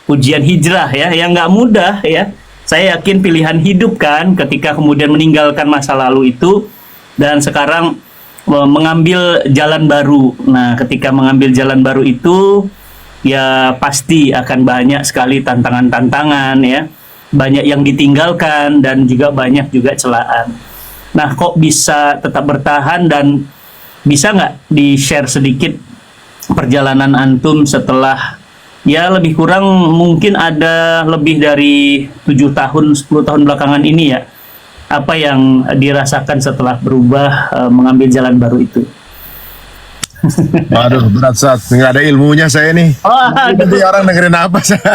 ujian hijrah ya, yang nggak mudah ya. Saya yakin pilihan hidup kan, ketika kemudian meninggalkan masa lalu itu dan sekarang mengambil jalan baru. Nah, ketika mengambil jalan baru itu ya pasti akan banyak sekali tantangan-tantangan ya, banyak yang ditinggalkan dan juga banyak juga celaan. Nah, kok bisa tetap bertahan, dan bisa nggak di-share sedikit perjalanan antum setelah ya lebih kurang mungkin ada lebih dari 7 tahun 10 tahun belakangan ini ya, apa yang dirasakan setelah berubah, mengambil jalan baru itu? Waduh, berat saat nggak ada ilmunya saya nih. Jadi orang dengerin apa saya?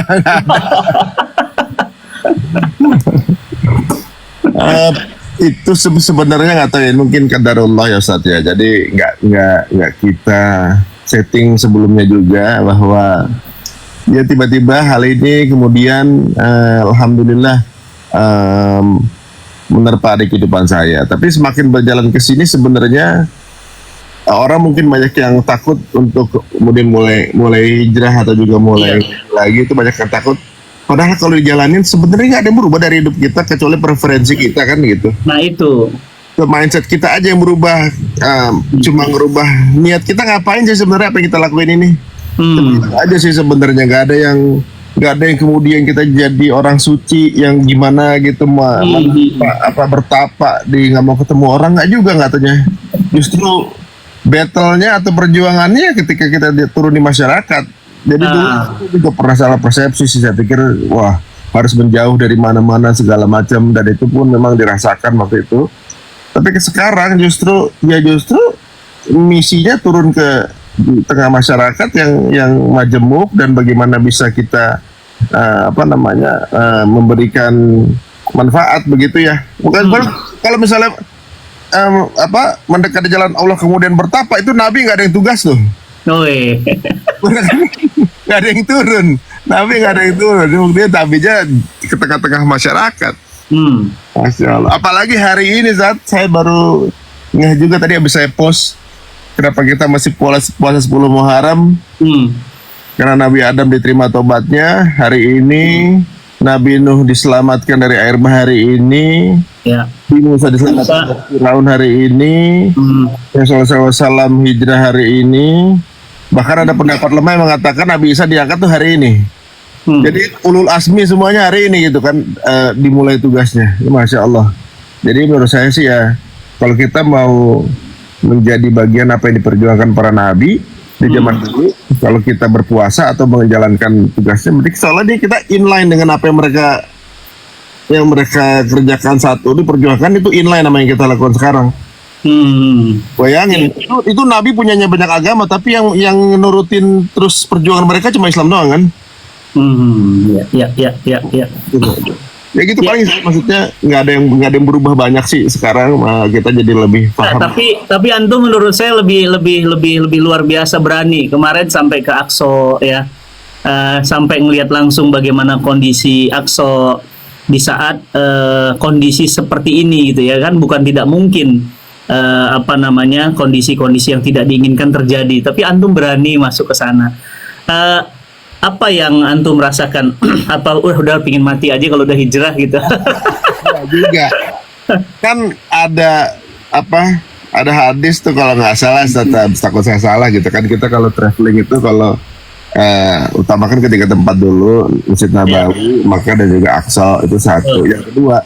Itu sebenarnya nggak tahu ya, mungkin qadarullah ya Ustaz ya. Jadi nggak kita setting sebelumnya juga bahwa ya tiba-tiba hal ini kemudian alhamdulillah menerpa di kehidupan saya. Tapi semakin berjalan ke sini sebenarnya orang mungkin banyak yang takut untuk kemudian mulai hijrah atau juga mulai lagi, itu banyak yang takut. Padahal kalau dijalanin sebenarnya nggak ada yang berubah dari hidup kita kecuali preferensi kita kan gitu. Nah itu. Mindset kita aja yang berubah, cuma ngerubah niat kita ngapain sih sebenarnya apa yang kita lakuin ini. Aja sih sebenarnya, nggak ada yang kemudian kita jadi orang suci yang gimana gitu bertapa di nggak mau ketemu orang, nggak juga katanya. Justru battle-nya atau perjuangannya ketika kita turun di masyarakat. Jadi dulu juga pernah salah persepsi sih, saya pikir wah harus menjauh dari mana-mana segala macam, dan itu pun memang dirasakan waktu itu. Tapi sekarang justru misinya turun ke di tengah masyarakat yang majemuk, dan bagaimana bisa kita memberikan manfaat begitu ya. Bukan kalau misalnya mendekati jalan Allah kemudian bertapa, itu Nabi nggak ada yang tugas tuh. Nggak ada yang turun, Nabi nggak ada yang turun, dia tabinya ke tengah-tengah masyarakat. Masya Allah. Apalagi hari ini saat saya baru ngeh juga tadi habis saya post, kenapa kita masih puasa 10 Muharram? Karena Nabi Adam diterima tobatnya hari ini, Nabi Nuh diselamatkan dari air bah hari ini, Nabi Musa diselamatkan dari Firaun hari ini, Rasulullah SAW hijrah hari ini. Bahkan ada pendapat lemah yang mengatakan Nabi Isa diangkat tuh hari ini. Jadi ulul asmi semuanya hari ini gitu kan, dimulai tugasnya. Masya Allah. Jadi menurut saya sih ya, kalau kita mau menjadi bagian apa yang diperjuangkan para nabi di zaman dulu, kalau kita berpuasa atau menjalankan tugasnya, berarti soalnya kita inline dengan apa yang mereka kerjakan satu diperjuangkan, itu inline sama yang kita lakukan sekarang. Bayangin, itu Nabi punyanya banyak agama, tapi yang nurutin terus perjuangan mereka cuma Islam doang kan? Ya. Ya gitu paling maksudnya nggak ada yang berubah banyak sih sekarang, kita jadi lebih paham. Tapi antum menurut saya lebih luar biasa berani kemarin sampai ke Aqsa ya, sampai ngelihat langsung bagaimana kondisi Aqsa di saat kondisi seperti ini gitu ya kan, bukan tidak mungkin. Kondisi-kondisi yang tidak diinginkan terjadi, tapi antum berani masuk ke sana. Apa yang antum rasakan? Apa udah pingin mati aja kalau udah hijrah gitu? Ya juga. Kan ada hadis tuh kalau nggak salah, takut saya salah gitu kan, kita kalau traveling itu kalau utamakan ketiga tempat dulu, Masjid Nabawi, Makkah dan juga Aqsa, itu satu. Yang kedua,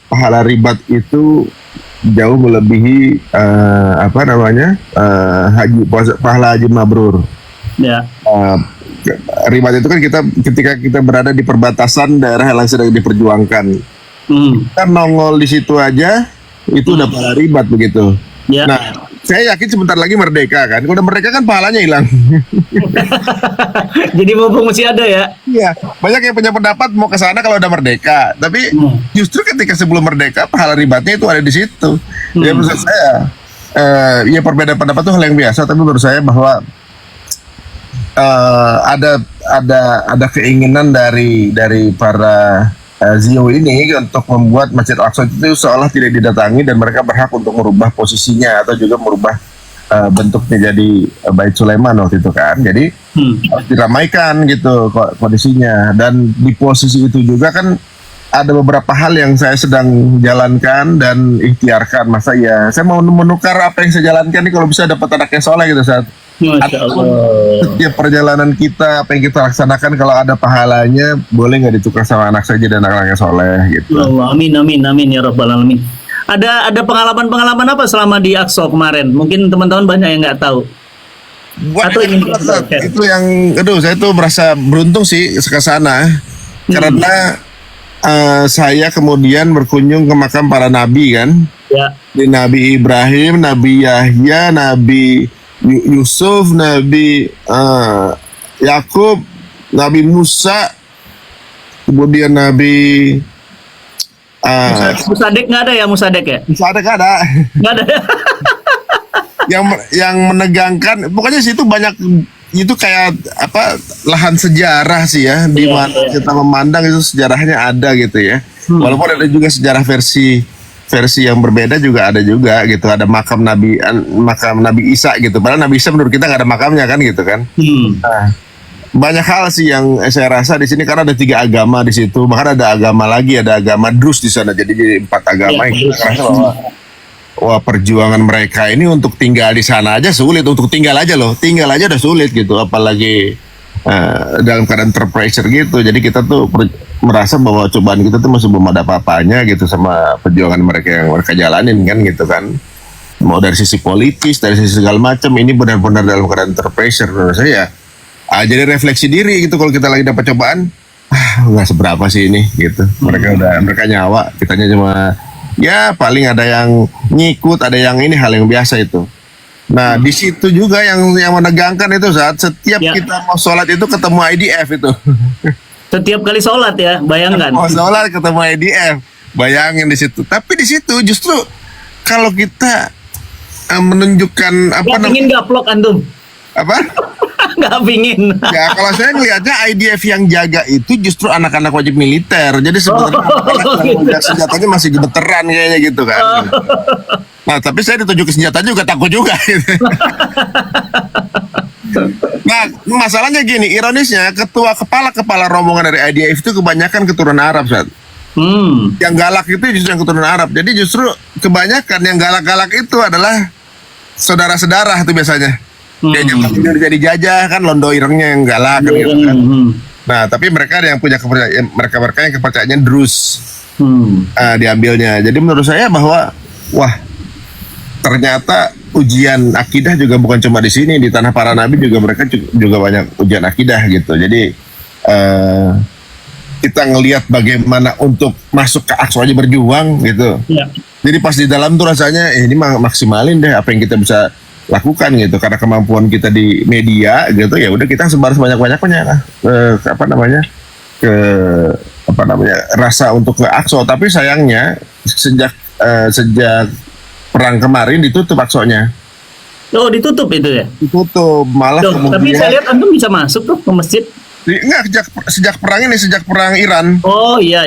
pahala ribat itu jauh melebihi pahala haji mabrur. Ribat itu kan ketika kita berada di perbatasan daerah yang sedang diperjuangkan, kita nongol di situ aja itu udah pahala ribat begitu. Nah, saya yakin sebentar lagi merdeka kan, kalau udah merdeka kan pahalanya hilang. Jadi mumpung masih ada ya. Iya, banyak yang punya pendapat mau ke sana kalau udah merdeka, tapi justru ketika sebelum merdeka pahala ribatnya itu ada di situ. Ya menurut saya ya perbedaan pendapat itu hal yang biasa, tapi menurut saya bahwa ada keinginan dari para Zio ini untuk membuat Masjid Al-Aqsa itu seolah tidak didatangi, dan mereka berhak untuk merubah posisinya atau juga merubah bentuknya jadi Bait Sulaiman waktu itu kan. Jadi harus diramaikan gitu kondisinya. Dan di posisi itu juga kan ada beberapa hal yang saya sedang jalankan dan ikhtiarkan. Masa ya saya mau menukar apa yang saya jalankan nih kalau bisa dapat anak yang soleh gitu saat. Masya Allah. Setiap perjalanan kita, apa yang kita laksanakan kalau ada pahalanya, boleh nggak ditukar sama anak saja dan anak-anak yang soleh gitu. Allah, amin amin amin ya rabbal alamin. Ada pengalaman apa selama di Aqsa kemarin? Mungkin teman-teman banyak yang nggak tahu. Atau ingin itu yang, aduh saya tuh merasa beruntung sih ke sana karena saya kemudian berkunjung ke makam para nabi kan. Ya. Di Nabi Ibrahim, Nabi Yahya, Nabi Yusuf, Nabi Yakub, Nabi Musa, kemudian Nabi Musadek nggak ada ya, Musadek ya? Musadek ada. Nggak ada. yang menegangkan, pokoknya situ banyak itu kayak apa lahan sejarah sih ya, di mana kita memandang itu sejarahnya ada gitu ya. Walaupun ada juga sejarah versi yang berbeda juga ada juga gitu. Ada makam Nabi Isa gitu. Padahal Nabi Isa menurut kita nggak ada makamnya kan gitu kan. Nah, banyak hal sih yang saya rasa di sini karena ada 3 agama di situ. Bahkan ada agama lagi, ada agama Drus di sana. Jadi 4 agama yang kita rasa bahwa wah perjuangan mereka ini untuk tinggal di sana aja sulit. Untuk tinggal aja loh, tinggal aja udah sulit gitu. Apalagi dalam keadaan terpressure gitu. Jadi kita tuh merasa bahwa cobaan kita tuh masih belum ada apa-apanya gitu sama perjuangan mereka yang mereka jalanin kan gitu kan. Mau dari sisi politis, dari sisi segala macam, ini benar-benar dalam keadaan terpressure menurut saya. Jadi refleksi diri gitu kalau kita lagi dapat cobaan, nggak seberapa sih ini gitu. Mereka nyawa, kitanya cuma ya paling ada yang ngikut, ada yang ini hal yang biasa itu. Nah di situ juga yang menegangkan itu saat setiap kita mau sholat itu ketemu IDF itu. Setiap kali sholat ya, bayangkan. Mau sholat ketemu IDF, bayangin di situ. Tapi di situ justru kalau kita menunjukkan apa namanya? Ingin gaplok antum? Apa? Nggak pingin. Ya kalau saya ngelihatnya IDF yang jaga itu justru anak-anak wajib militer. Jadi sebenarnya anak-anak senjatanya masih gemeteran kayaknya gitu kan. Nah tapi saya ditunjuk senjata juga takut juga. Gitu. Nah masalahnya gini, ironisnya kepala rombongan dari IDF itu kebanyakan keturunan Arab Ustaz. Yang galak itu justru yang keturunan Arab. Jadi justru kebanyakan yang galak-galak itu adalah saudara-saudara itu biasanya. Dia jadi jajah kan, londo irengnya yang galak kan, gitu kan. Nah tapi mereka yang punya kepercayaan, mereka yang kepercayaannya Drus diambilnya. Jadi menurut saya bahwa wah ternyata ujian akidah juga bukan cuma di sini, di tanah para nabi juga mereka juga banyak ujian akidah gitu. Jadi kita ngelihat bagaimana untuk masuk ke Aqsa aja berjuang gitu. Jadi pas di dalam tuh rasanya ini maksimalin deh apa yang kita bisa lakukan gitu, karena kemampuan kita di media gitu ya udah kita sebar sebanyak-banyaknya lah rasa untuk ke Aqsa. Tapi sayangnya sejak perang kemarin ditutup Aqsanya. Oh ditutup itu ya? Ditutup malah. Tapi saya lihat antum bisa masuk tuh ke masjid. Enggak, sejak perang Iran. Oh iya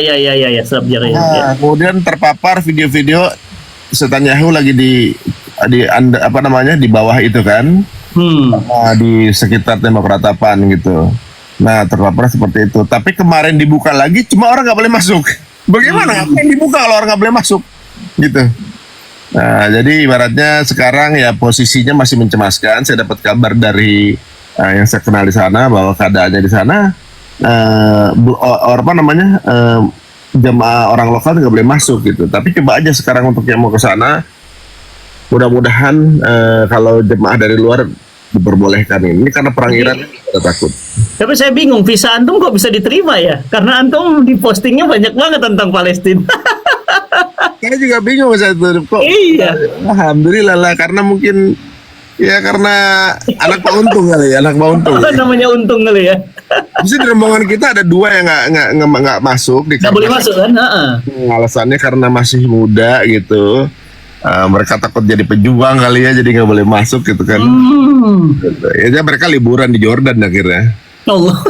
kemudian terpapar video-video Netanyahu lagi di bawah itu kan, di sekitar tembok ratapan gitu. Nah terpapar seperti itu. Tapi kemarin dibuka lagi, cuma orang nggak boleh masuk. Bagaimana? Apa yang dibuka kalau orang nggak boleh masuk? Gitu. Nah jadi ibaratnya sekarang ya posisinya masih mencemaskan. Saya dapat kabar dari yang saya kenal di sana bahwa keadaannya di sana jemaah orang lokal nggak boleh masuk gitu. Tapi coba aja sekarang untuk yang mau ke sana. Mudah-mudahan kalau jemaah dari luar diperbolehkan ini karena perang Iran kita takut. Tapi saya bingung visa antum kok bisa diterima ya? Karena antum di postingnya banyak banget tentang Palestina. Saya juga bingung kok. Iya. Alhamdulillah lah karena mungkin ya karena anak Pak Untung kali ya, anak Pak Untung. Namanya Untung kali ya. Mesti di rombongan kita ada 2 yang nggak masuk. Nggak boleh masuk kan? Alasannya karena masih muda gitu. Mereka takut jadi pejuang kali ya, jadi nggak boleh masuk gitu kan. Ya mereka liburan di Jordan akhirnya. Allah.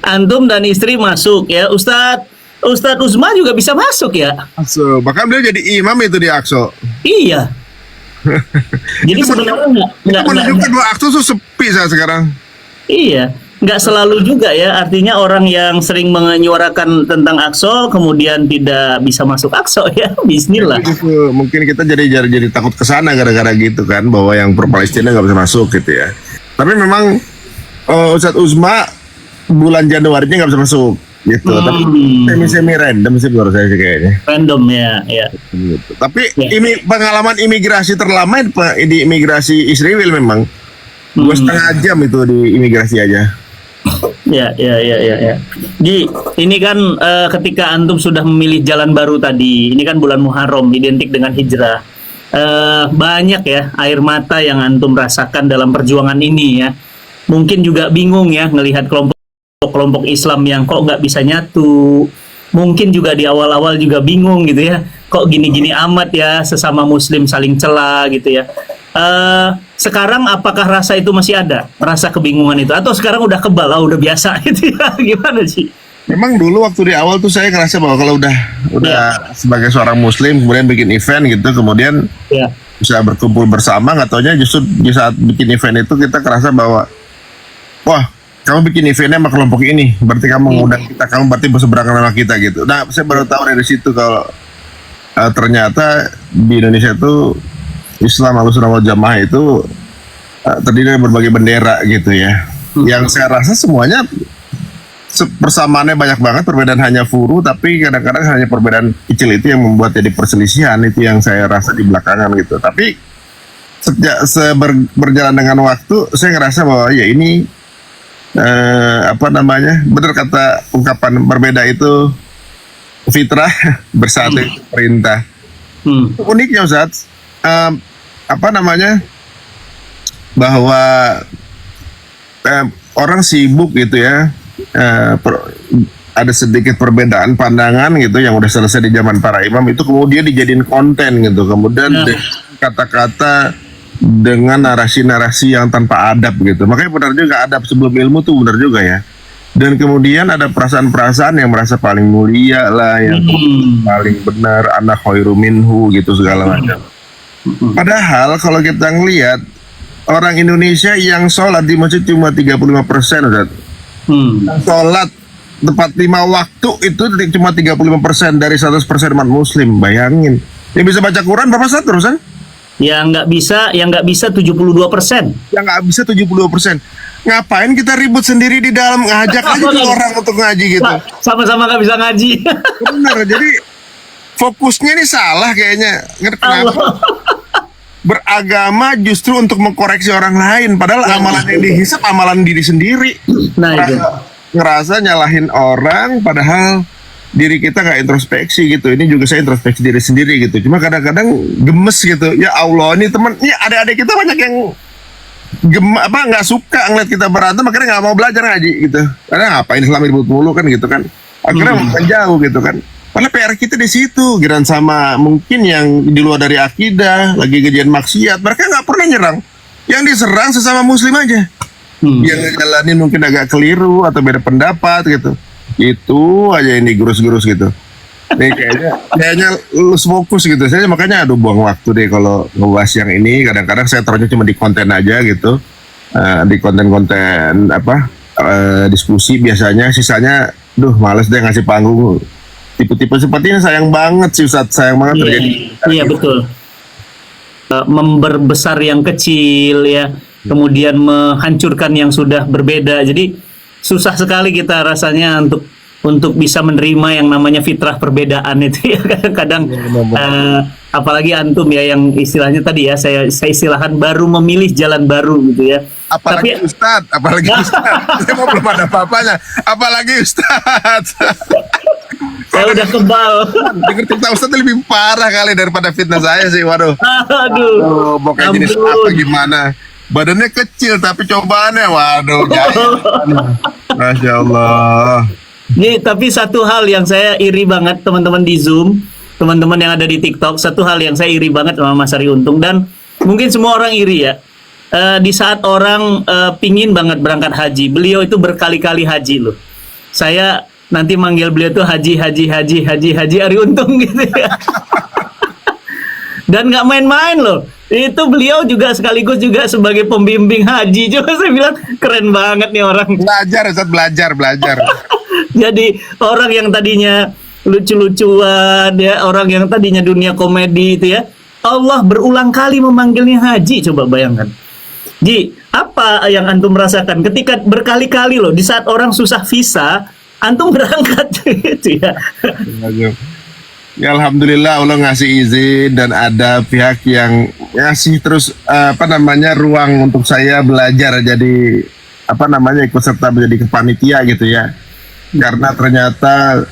Antum dan istri masuk ya, Ustadz Uzma juga bisa masuk ya? Masuk, bahkan beliau jadi imam itu di Aqsa. Iya. Jadi Itu sebenarnya itu menunjukkan bahwa Aqsa tuh sepi saat sekarang. iya, nggak selalu juga ya. Artinya orang yang sering menyuarakan tentang Aqsa kemudian tidak bisa masuk Aqsa ya. Bismillah. Itu mungkin kita jadi takut ke sana gara-gara gitu kan, bahwa yang pro Palestina nggak bisa masuk gitu ya. Tapi memang Ustadz Uzma bulan Januarinya nggak bisa masuk gitu. Tapi semi random sih menurut saya sih kayaknya. Random ya, ya. Gitu. Tapi Ya. pengalaman imigrasi terlama di imigrasi Israel memang 2,5 jam itu di imigrasi aja. Ya, ya, ya, ya, ya. Di ini kan ketika antum sudah memilih jalan baru tadi, ini kan bulan Muharram identik dengan hijrah. Banyak ya air mata yang antum rasakan dalam perjuangan ini ya. Mungkin juga bingung ya ngelihat kelompok Islam yang kok nggak bisa nyatu. Mungkin juga di awal-awal juga bingung gitu ya. Kok gini-gini amat ya sesama Muslim saling cela gitu ya. Sekarang apakah rasa itu masih ada? Rasa kebingungan itu atau sekarang udah kebal, udah biasa gitu ya? Gimana sih? Memang dulu waktu di awal tuh saya ngerasa bahwa kalau udah sebagai seorang Muslim kemudian bikin event gitu, kemudian Ya. bisa berkumpul bersama, nggak taunya justru di saat bikin event itu kita kerasa bahwa wah, kamu bikin eventnya sama kelompok ini, berarti kamu ngundang kita, kamu berarti berseberangan sama kita gitu. Nah, saya baru tahu dari situ kalau ternyata di Indonesia itu Islam Ahlussunnah wal Jamaah itu terdiri dari berbagai bendera gitu ya. Yang saya rasa semuanya persamaannya banyak banget, perbedaan hanya furu, tapi kadang-kadang hanya perbedaan kecil itu yang membuat jadi perselisihan, itu yang saya rasa di belakangan gitu. Tapi berjalan dengan waktu, saya ngerasa bahwa ya ini benar kata ungkapan berbeda itu fitrah, bersatu itu perintah. Uniknya Ustaz, bahwa orang sibuk gitu ya, ada sedikit perbedaan pandangan gitu yang udah selesai di zaman para imam itu kemudian dijadiin konten gitu, kemudian kata-kata dengan narasi-narasi yang tanpa adab gitu. Makanya benar juga adab sebelum ilmu tuh benar juga ya. Dan kemudian ada perasaan-perasaan yang merasa paling mulia lah, yang paling benar, anak khairu minhu gitu segala macam. Padahal kalau kita ngelihat orang Indonesia yang sholat di masjid cuma 35%, Ustaz. Sholat tepat 5 waktu itu cuma 35% dari 100% umat Muslim. Bayangin. Yang bisa baca Quran berapa satu, Ustaz? Yang nggak bisa 72%. Yang nggak bisa 72%. Ngapain kita ribut sendiri di dalam, ngajak aja orang untuk ngaji gitu. Sama-sama nggak bisa ngaji. Benar, jadi fokusnya ini salah kayaknya. Kenapa? Beragama justru untuk mengkoreksi orang lain, padahal amalan yang dihisap amalan diri sendiri. Nah, itu. Ngerasa nyalahin orang, padahal diri kita nggak introspeksi gitu. Ini juga saya introspeksi diri sendiri gitu. Cuma kadang-kadang gemes gitu. Ya Allah, ini teman, ini adik-adik kita banyak yang nggak suka ngeliat kita berantem, akhirnya nggak mau belajar ngaji gitu. Karena ngapain Islam ribut mulu kan gitu kan. Akhirnya makin jauh gitu kan. Padahal PR kita di situ, giran sama mungkin yang di luar dari akidah, lagi kejadian maksiat, mereka nggak pernah nyerang. Yang diserang sesama Muslim aja. Yang ngejalanin mungkin agak keliru atau beda pendapat gitu. Itu aja ini gurus-gurus gitu. Nih kayaknya lulus fokus gitu. Saya makanya buang waktu deh kalau ngebahas yang ini. Kadang-kadang saya taruhnya cuma di konten aja gitu, di konten-konten diskusi biasanya. Sisanya, males deh ngasih panggung. Tipe-tipe seperti ini sayang banget sih Ustaz, sayang banget terjadi. Iya betul. Memperbesar yang kecil ya, kemudian menghancurkan yang sudah berbeda. Jadi susah sekali kita rasanya untuk bisa menerima yang namanya fitrah perbedaan itu ya. Kadang-kadang apalagi antum ya yang istilahnya tadi ya saya istilahkan baru memilih jalan baru gitu ya. Apalagi Ustaz, saya mau belum ada apa-apanya, apalagi Ustaz. Saya udah kebal. Dengar cerita Ustaz lebih parah kali daripada fitnah saya sih, waduh. Aduh. Mau kayak jenis apa gimana? Badannya kecil tapi cobaannya, waduh. Masya Allah. Nih, tapi satu hal yang saya iri banget teman-teman di Zoom, teman-teman yang ada di TikTok, satu hal yang saya iri banget sama Mas Ari Untung, dan mungkin semua orang iri ya. Di saat orang pingin banget berangkat haji, beliau itu berkali-kali haji loh. Saya nanti manggil beliau tuh haji Ari Untung gitu ya. Dan nggak main-main loh. Itu beliau juga sekaligus juga sebagai pembimbing haji. Coba saya bilang keren banget nih orang. Belajar Ustaz, belajar. Jadi orang yang tadinya lucu-lucuan ya, orang yang tadinya dunia komedi itu ya, Allah berulang kali memanggilnya haji. Coba bayangkan. Ji, apa yang antum rasakan ketika berkali-kali loh di saat orang susah visa, antum berangkat gitu ya. Ya alhamdulillah Allah ngasih izin dan ada pihak yang ngasih terus ruang untuk saya belajar jadi ikut serta menjadi kepanitia gitu ya. Karena ternyata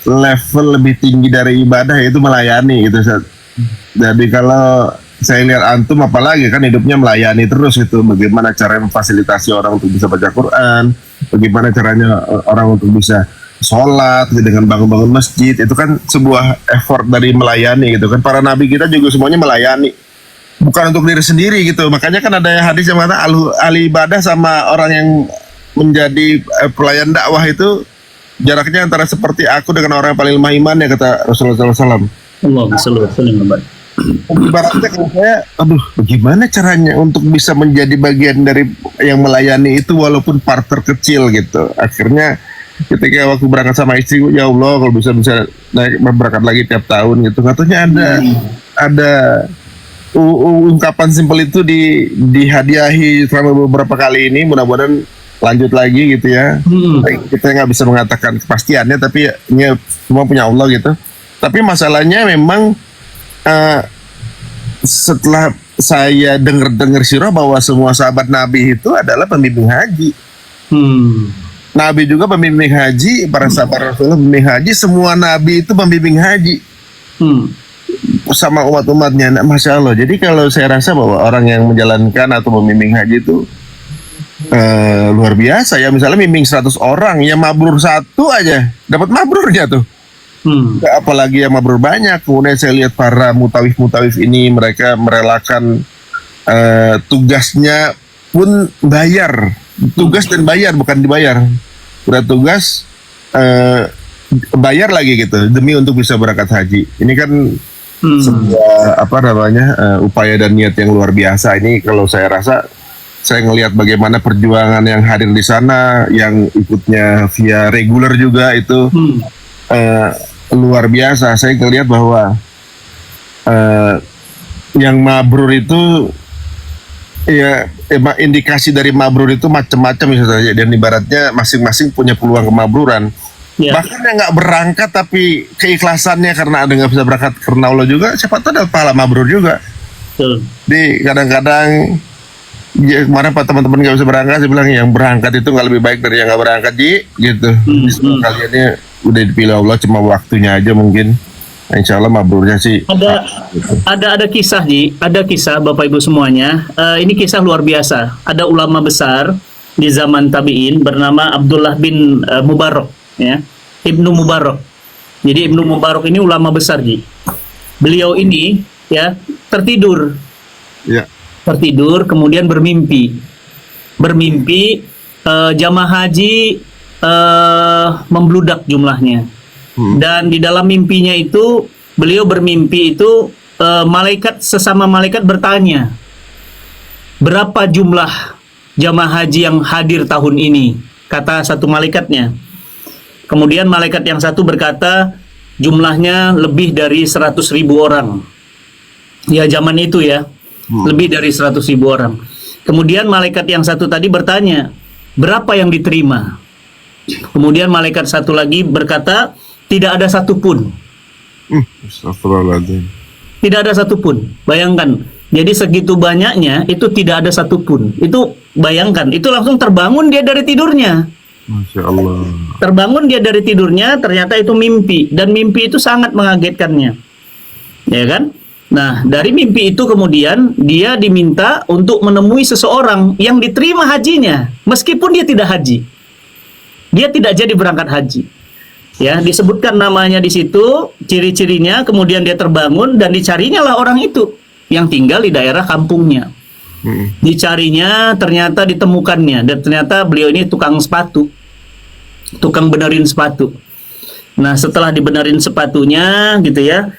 level lebih tinggi dari ibadah itu melayani gitu. Jadi kalau saya lihat antum apalagi kan hidupnya melayani terus itu, bagaimana cara memfasilitasi orang untuk bisa baca Quran, bagaimana caranya orang untuk bisa sholat dengan bangun-bangun masjid, itu kan sebuah effort dari melayani gitu kan. Para nabi kita juga semuanya melayani, bukan untuk diri sendiri gitu. Makanya kan ada hadis yang mengatakan ahli ibadah sama orang yang menjadi pelayan dakwah itu jaraknya antara seperti aku dengan orang yang paling lemah iman ya, kata Rasulullah SAW. Allahumma shalli wa sallim. Ibaratnya kalau saya, bagaimana caranya untuk bisa menjadi bagian dari yang melayani itu walaupun part terkecil gitu. Akhirnya ketika waktu berangkat sama istri, ya Allah kalau bisa naik berangkat lagi tiap tahun gitu. Katanya ada ungkapan simpel itu dihadiahi selama beberapa kali ini, mudah-mudahan lanjut lagi gitu ya. Kita nggak bisa mengatakan kepastiannya, tapi ini semua punya Allah gitu. Tapi masalahnya memang setelah saya dengar sirah bahwa semua sahabat Nabi itu adalah pembimbing haji. Nabi juga pembimbing haji, para sahabat Rasulullah pembimbing haji, semua Nabi itu pembimbing haji sama umat-umatnya. Nah, Masya Allah. Jadi kalau saya rasa bahwa orang yang menjalankan atau membimbing haji itu luar biasa ya. Misalnya bimbing 100 orang, ya mabrur satu aja dapat mabrurnya tuh. Apalagi yang mabrur banyak. Kemudian saya lihat para mutawif ini, mereka merelakan tugasnya pun bayar, tugas dan bayar, bukan dibayar. Udah tugas bayar lagi gitu demi untuk bisa berangkat haji. Ini kan sebuah upaya dan niat yang luar biasa. Ini kalau saya rasa, saya ngelihat bagaimana perjuangan yang hadir di sana, yang ikutnya via reguler juga itu luar biasa. Saya ngelihat bahwa yang mabrur itu ya indikasi dari mabrur itu macam-macam misalnya, dan ibaratnya masing-masing punya peluang kemabruran. Bahkan yang nggak berangkat tapi keikhlasannya karena ada nggak bisa berangkat karena Allah juga, siapa tahu ada pahala mabrur juga. Jadi kadang-kadang kemarin pak teman-teman nggak bisa berangkat, saya bilang yang berangkat itu nggak lebih baik dari yang nggak berangkat gitu. Kaliannya udah dipilih Allah, cuma waktunya aja mungkin. Insya Allah mabrurnya sih. Ada kisah ada kisah Bapak Ibu semuanya. Ini kisah luar biasa. Ada ulama besar di zaman tabi'in bernama Abdullah bin Mubarak, ya, Ibnu Mubarak. Jadi Ibnu Mubarak ini ulama besar, Ji. Beliau ini ya tertidur. Ya. Tertidur kemudian bermimpi jamaah haji membludak jumlahnya. Dan di dalam mimpinya itu beliau bermimpi itu sesama malaikat bertanya, berapa jumlah jamaah haji yang hadir tahun ini? Kata satu malaikatnya. Kemudian malaikat yang satu berkata jumlahnya lebih dari 100.000 orang. Ya zaman itu ya, lebih dari 100.000 orang. Kemudian malaikat yang satu tadi bertanya, berapa yang diterima? Kemudian malaikat satu lagi berkata, tidak ada satupun. Astagfirullahaladzim. Tidak ada satupun. Bayangkan. Jadi segitu banyaknya itu tidak ada satupun. Itu bayangkan. Itu langsung terbangun dia dari tidurnya. Masya Allah. Terbangun dia dari tidurnya, ternyata itu mimpi. Dan mimpi itu sangat mengagetkannya. Ya kan? Nah, dari mimpi itu kemudian dia diminta untuk menemui seseorang yang diterima hajinya. Meskipun dia tidak haji. Dia tidak jadi berangkat haji. Ya, disebutkan namanya di situ, ciri-cirinya, kemudian dia terbangun dan dicarinya lah orang itu yang tinggal di daerah kampungnya. Dicarinya, ternyata ditemukannya, dan ternyata beliau ini tukang sepatu, tukang benerin sepatu. Nah, setelah dibenerin sepatunya, gitu ya,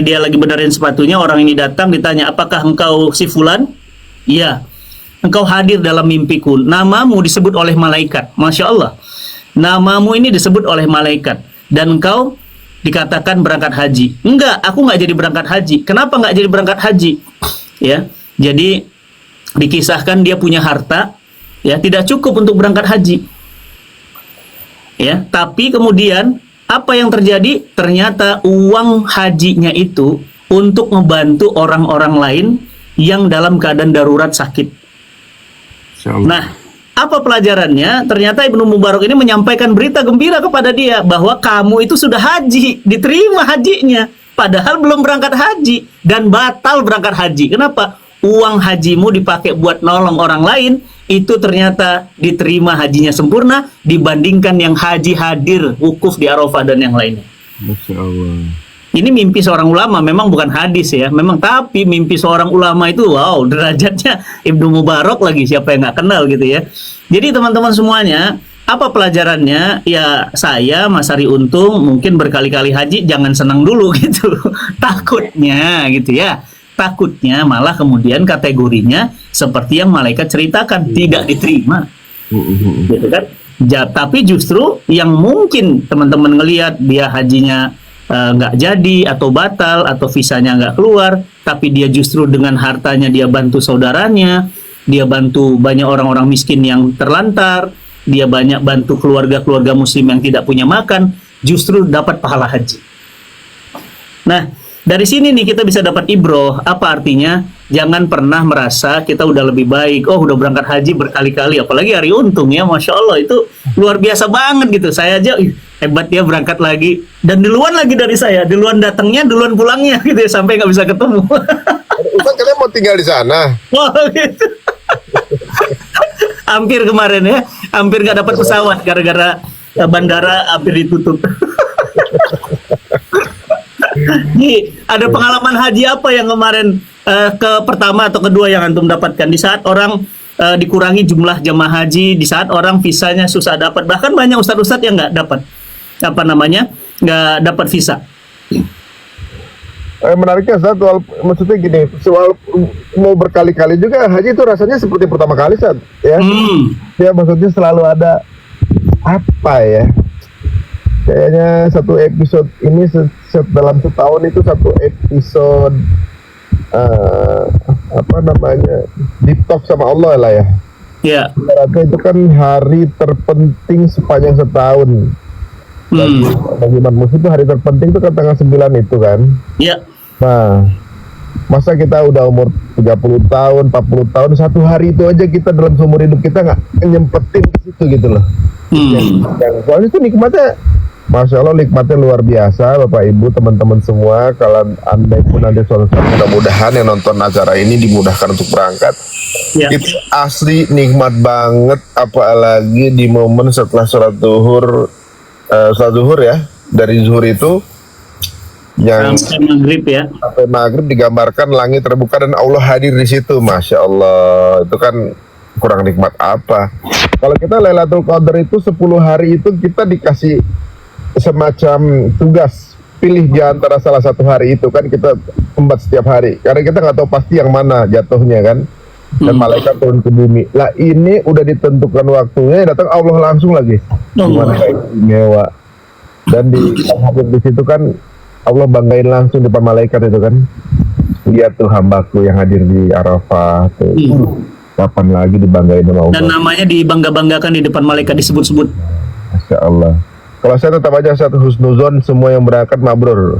dia lagi benerin sepatunya, orang ini datang ditanya, apakah engkau si fulan? Iya. Engkau hadir dalam mimpiku, namamu disebut oleh malaikat. Masya Allah, namamu ini disebut oleh malaikat, dan engkau dikatakan berangkat haji. Enggak, aku nggak jadi berangkat haji. Kenapa nggak jadi berangkat haji? Ya, jadi dikisahkan dia punya harta, ya, tidak cukup untuk berangkat haji. Ya, tapi kemudian apa yang terjadi? Ternyata uang hajinya itu untuk membantu orang-orang lain yang dalam keadaan darurat sakit. Nah, apa pelajarannya? Ternyata Ibnu Mubarak ini menyampaikan berita gembira kepada dia bahwa kamu itu sudah haji, diterima hajinya, padahal belum berangkat haji dan batal berangkat haji. Kenapa? Uang hajimu dipakai buat nolong orang lain, itu ternyata diterima hajinya sempurna dibandingkan yang haji hadir wukuf di Arafah dan yang lainnya. Masya Allah. Ini mimpi seorang ulama, memang bukan hadis ya, memang, tapi mimpi seorang ulama itu wow, derajatnya Ibnu Mubarak lagi, siapa yang nggak kenal gitu ya. Jadi teman-teman semuanya, apa pelajarannya? Ya, saya Mas Ari Untung mungkin berkali-kali haji, jangan senang dulu gitu. Takutnya gitu ya. Takutnya malah kemudian kategorinya seperti yang malaikat ceritakan, tidak diterima. Gitu kan? Tapi justru yang mungkin teman-teman ngelihat dia hajinya nggak jadi atau batal atau visanya nggak keluar, tapi dia justru dengan hartanya dia bantu saudaranya, dia bantu banyak orang-orang miskin yang terlantar, dia banyak bantu keluarga-keluarga muslim yang tidak punya makan, justru dapat pahala haji. Nah, dari sini nih kita bisa dapat ibroh. Apa artinya? Jangan pernah merasa kita udah lebih baik. Oh, udah berangkat haji berkali-kali. Apalagi Ari Untung ya, Masya Allah, itu luar biasa banget gitu. Saya aja, hebat dia berangkat lagi. Dan duluan lagi dari saya. Duluan datangnya, duluan pulangnya gitu ya. Sampai nggak bisa ketemu. Ustaz, kalian mau tinggal di sana? Oh, gitu. Hampir kemarin ya. Hampir nggak dapat pesawat. Gara-gara bandara hampir ditutup. Nih, ada pengalaman haji apa yang kemarin ke pertama atau kedua yang antum dapatkan di saat orang dikurangi jumlah jemaah haji, di saat orang visanya susah dapat, bahkan banyak ustadz-ustadz yang nggak dapat nggak dapat visa. Menariknya Ustaz, maksudnya gini, soal mau berkali-kali juga haji itu rasanya seperti pertama kali Ustaz, ya. Ya, maksudnya selalu ada apa ya? Kayaknya satu episode ini dalam setahun itu satu episode apa namanya, deep talk sama Allah lah ya. Iya. Berarti itu kan hari terpenting sepanjang setahun. Bagi umat muslim itu hari terpenting itu kan tanggal 9 itu kan. Iya. Nah, masa kita udah umur 30 tahun, 40 tahun, satu hari itu aja kita dalam seumur hidup kita nggak nyempetin ke situ gitu loh. Soalnya itu nikmatnya, Masya Allah, nikmatnya luar biasa. Bapak Ibu, teman-teman semua, kalau Anda pun nanti suatu saat mudah-mudahan yang nonton acara ini dimudahkan untuk berangkat. Ya. Itu asli nikmat banget, apalagi di momen setelah sholat zuhur ya, dari zuhur itu yang sampai maghrib ya. Sampai maghrib digambarkan langit terbuka dan Allah hadir di situ. Masya Allah, itu kan kurang nikmat apa. Kalau kita Lailatul Qadar itu 10 hari itu kita dikasih semacam tugas, pilih di antara salah satu hari itu kan, kita embat setiap hari karena kita nggak tahu pasti yang mana jatuhnya kan, dan malaikat turun ke bumi lah. Ini udah ditentukan waktunya, datang Allah langsung lagi, gimana istimewa. Dan di situ kan Allah banggain langsung depan malaikat itu kan, lihat tuh hambaku yang hadir di Arafah tuh. Kapan lagi dibanggain sama Allah, dan namanya dibangga-banggakan di depan malaikat, disebut-sebut. Masya Allah. Kalau saya tetap aja satu husnuzon, semua yang berangkat mabrur.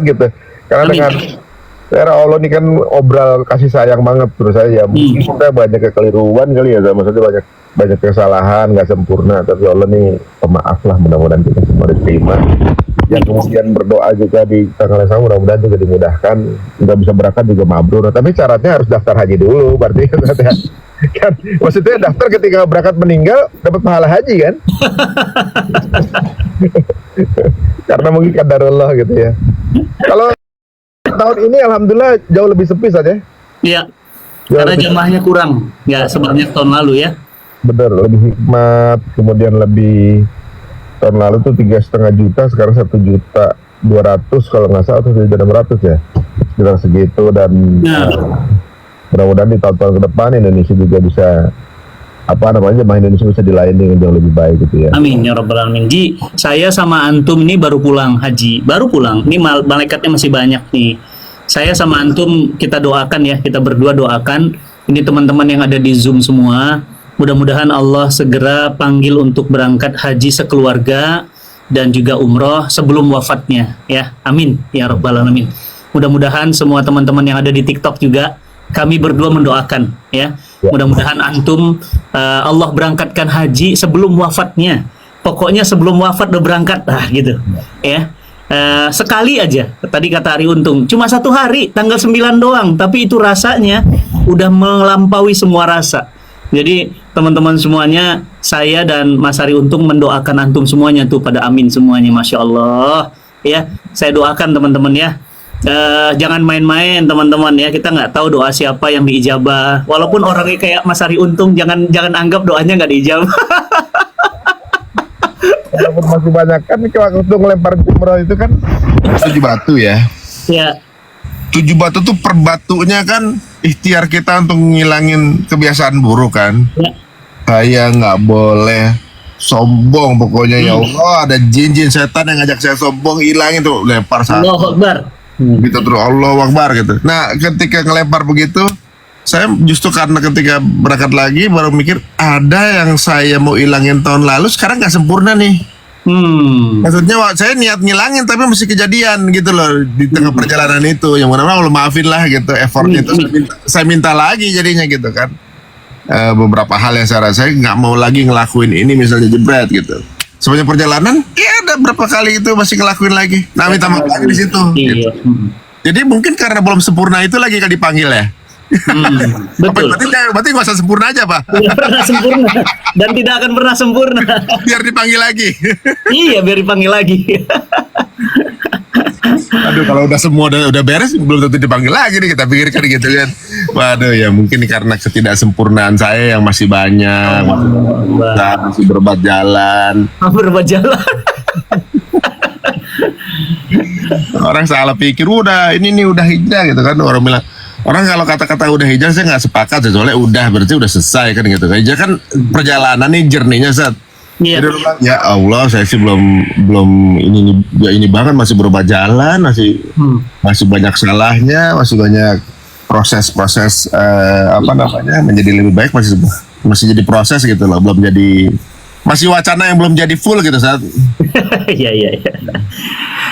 Gitu. Karena dengan era Allah ini kan obral kasih sayang banget terus saya. Mungkin kita banyak kekeliruan kali ya, maksudnya banyak kesalahan, nggak sempurna. Tapi Allah nih pemaaf lah, mudah-mudahan kita semua diterima. Yang kemudian berdoa juga di tanggal yang sama, mudah-mudahan juga dimudahkan. Nggak bisa berangkat juga mabrur. Tapi syaratnya harus daftar haji dulu, berarti kan maksudnya daftar ketika berangkat meninggal dapat pahala haji kan. Karena mungkin qadarullah gitu ya. Kalau tahun ini alhamdulillah jauh lebih sepi saja. Iya. Karena jemaahnya kurang ya sebanyak tahun lalu ya. Benar, lebih hikmat, kemudian lebih, tahun lalu tuh 3,5 juta, sekarang 1 juta. 200 kalau nggak salah, atau 1.600 ya, sekitar segitu. Dan mudah-mudahan di tahun-tahun ke depan Indonesia juga bisa jemaah Indonesia bisa dilayani dengan jauh lebih baik gitu ya. Amin ya rabbal alamin. Ji, saya sama antum ini baru pulang haji, baru pulang. Ini malaikatnya masih banyak nih. Saya sama antum kita doakan ya, kita berdua doakan. Ini teman-teman yang ada di Zoom semua. Mudah-mudahan Allah segera panggil untuk berangkat haji sekeluarga dan juga umroh sebelum wafatnya ya. Amin ya rabbal alamin. Mudah-mudahan semua teman-teman yang ada di TikTok juga, kami berdua mendoakan ya. Mudah-mudahan antum Allah berangkatkan haji sebelum wafatnya. Pokoknya sebelum wafat udah berangkat gitu ya. Sekali aja, tadi kata Ari Untung, cuma 1 hari, tanggal 9 doang, tapi itu rasanya udah melampaui semua rasa. Jadi teman-teman semuanya, saya dan Mas Ari Untung mendoakan antum semuanya tuh pada amin semuanya, Masya Allah ya. Saya doakan teman-teman ya. Jangan main-main teman-teman ya, kita nggak tahu doa siapa yang diijabah. Walaupun orangnya kayak Mas Ari Untung, jangan anggap doanya nggak diijabah. Walaupun masih banyak kan, waktu ngelempar jumroh itu kan 7 batu ya. Ya. 7 batu tuh per batunya kan ikhtiar kita untuk ngilangin kebiasaan buruk kan. Ya. Saya nggak boleh sombong pokoknya. Ya Allah, ada jin-jin setan yang ngajak saya sombong, hilangin tuh, lempar satu. Allahu Akbar. Gitu terus, Allahu Akbar gitu. Nah ketika ngelempar begitu, saya justru karena ketika berangkat lagi baru mikir, ada yang saya mau ilangin tahun lalu sekarang nggak sempurna nih. Maksudnya saya niat ngilangin tapi masih kejadian gitu loh di tengah perjalanan itu. Yang mana Allah maafin lah gitu, effortnya itu saya minta lagi jadinya gitu kan. Beberapa hal yang saya rasa nggak mau lagi ngelakuin ini, misalnya jebret gitu. Sepanjang perjalanan, ya ada berapa kali itu masih ngelakuin lagi. Nah minta maaf lagi di situ. Gitu. Jadi mungkin karena belum sempurna itu lagi kan dipanggil ya. Betul. Berarti nggak usah sempurna aja Pak. Tidak pernah sempurna dan tidak akan pernah sempurna. Biar dipanggil lagi. Iya, biar dipanggil lagi. Aduh, kalau udah semua udah beres, belum tentu dipanggil lagi nih, kita pikirkan gitu kan. Waduh ya, mungkin karena ketidaksempurnaan saya yang masih banyak, masih berbat jalan. Berbat jalan. Orang salah pikir udah ini nih udah hijrah gitu kan, orang bilang. Orang kalau kata-kata udah hijrah saya nggak sepakat, soalnya udah berarti udah selesai kan gitu. Hijrah kan perjalanan nih, journey-nya Zat. Iya. Ya Allah, saya sih belum ini banget, masih berubah jalan, masih banyak salahnya, masih banyak proses-proses menjadi lebih baik, masih jadi proses gitu loh, belum jadi, masih wacana yang belum jadi full gitu Zat. Iya.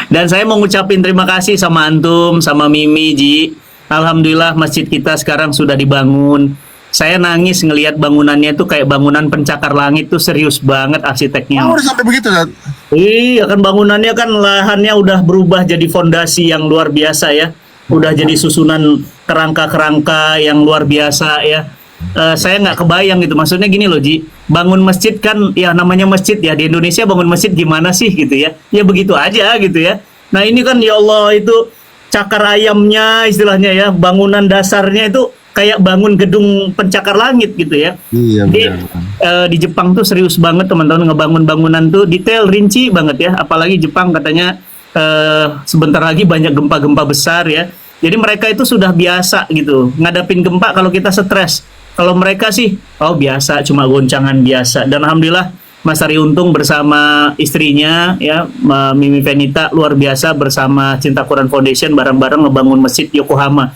Dan saya mau ngucapin terima kasih sama antum, sama Mimi, Ji. Alhamdulillah masjid kita sekarang sudah dibangun. Saya nangis ngelihat bangunannya itu kayak bangunan pencakar langit tuh, serius banget arsiteknya. Udah sampai begitu kan? Iya kan, bangunannya kan lahannya udah berubah jadi fondasi yang luar biasa ya. Udah jadi susunan kerangka-kerangka yang luar biasa ya. Saya nggak kebayang gitu. Maksudnya gini loh Ji, bangun masjid kan ya namanya masjid ya, di Indonesia bangun masjid gimana sih gitu ya. Ya begitu aja gitu ya. Nah ini kan ya Allah, itu cakar ayamnya istilahnya ya, bangunan dasarnya itu kayak bangun gedung pencakar langit gitu ya. Iya. Jadi di Jepang tuh serius banget teman-teman ngebangun bangunan tuh, detail rinci banget ya. Apalagi Jepang katanya sebentar lagi banyak gempa-gempa besar ya. Jadi mereka itu sudah biasa gitu ngadapin gempa kalau kita stres. Kalau mereka sih biasa, cuma goncangan biasa. Dan alhamdulillah Mas Ari Untung bersama istrinya ya, Mimi Venita, luar biasa bersama Cinta Quran Foundation bareng-bareng ngebangun masjid Yokohama.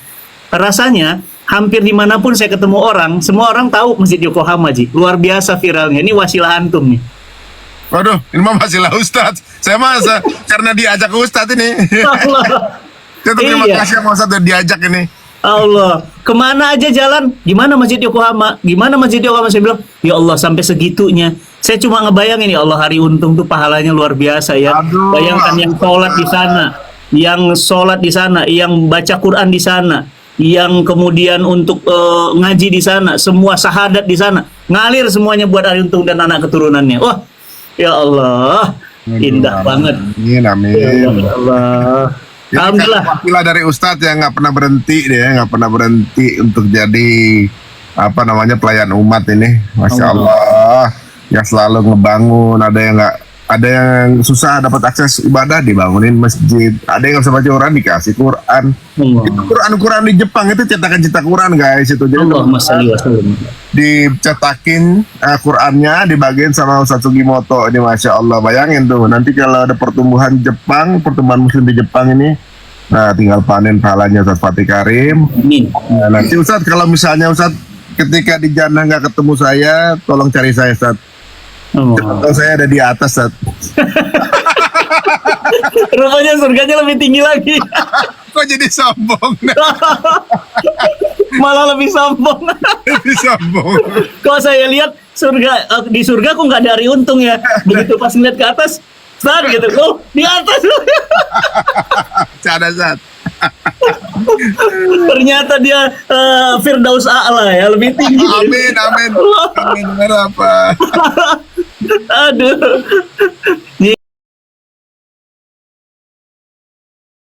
Rasanya hampir dimanapun saya ketemu orang, semua orang tahu masjid Yokohama Ji. Luar biasa viralnya. Ini wasilah antum nih. Waduh, ini mah wasilah Ustadz. Saya masa karena diajak Ustadz ini. Allah. Saya terima kasih sama Ustadz diajak ini. Allah, kemana aja jalan, gimana masjid Yokohama, gimana masjid Yokohama, saya bilang, ya Allah sampai segitunya. Saya cuma ngebayangin ya Allah, Hari Untung tuh pahalanya luar biasa ya. Aduh, bayangkan yang sholat di sana, yang baca Quran di sana, yang kemudian untuk ngaji di sana, semua sahadat di sana, ngalir semuanya buat Hari Untung dan anak keturunannya. Wah, ya Allah, indah banget. Amin. Ya Allah. Alhamdulillah. Wakilah dari Ustadz yang nggak pernah berhenti untuk jadi pelayan umat ini, Masya Allah, yang selalu ngebangun. Ada yang nggak ada yang susah dapat akses ibadah, dibangunin masjid. Ada yang nggak bisa baca Quran, dikasih Quran. Itu Quran di Jepang itu cetakan Quran guys itu. Jadi Allahumma sholli wa sallim. dicetakin Qurannya, dibagiin sama Ustaz Sugimoto. Ini Masya Allah, bayangin tuh nanti kalau ada pertumbuhan Muslim di Jepang ini, nah tinggal panen pahalanya Ustaz Fatih Karim. Amin. Nah, nanti Ustaz kalau misalnya Ustaz ketika di jannah nggak ketemu saya, tolong cari saya Ustaz. Kalau saya ada di atas Ustaz. Rupanya surganya lebih tinggi lagi. Kok jadi sombong? Malah lebih sombong. Lebih sombong. Kalau saya lihat di surga kok nggak ada hari untung ya. Begitu pas ngeliat ke atas, Star gitu, oh di atas. Cara Ustaz. Ternyata dia Firdaus A'la ya, lebih tinggi. Amin. Amin. Amin. Benar apa? Aduh.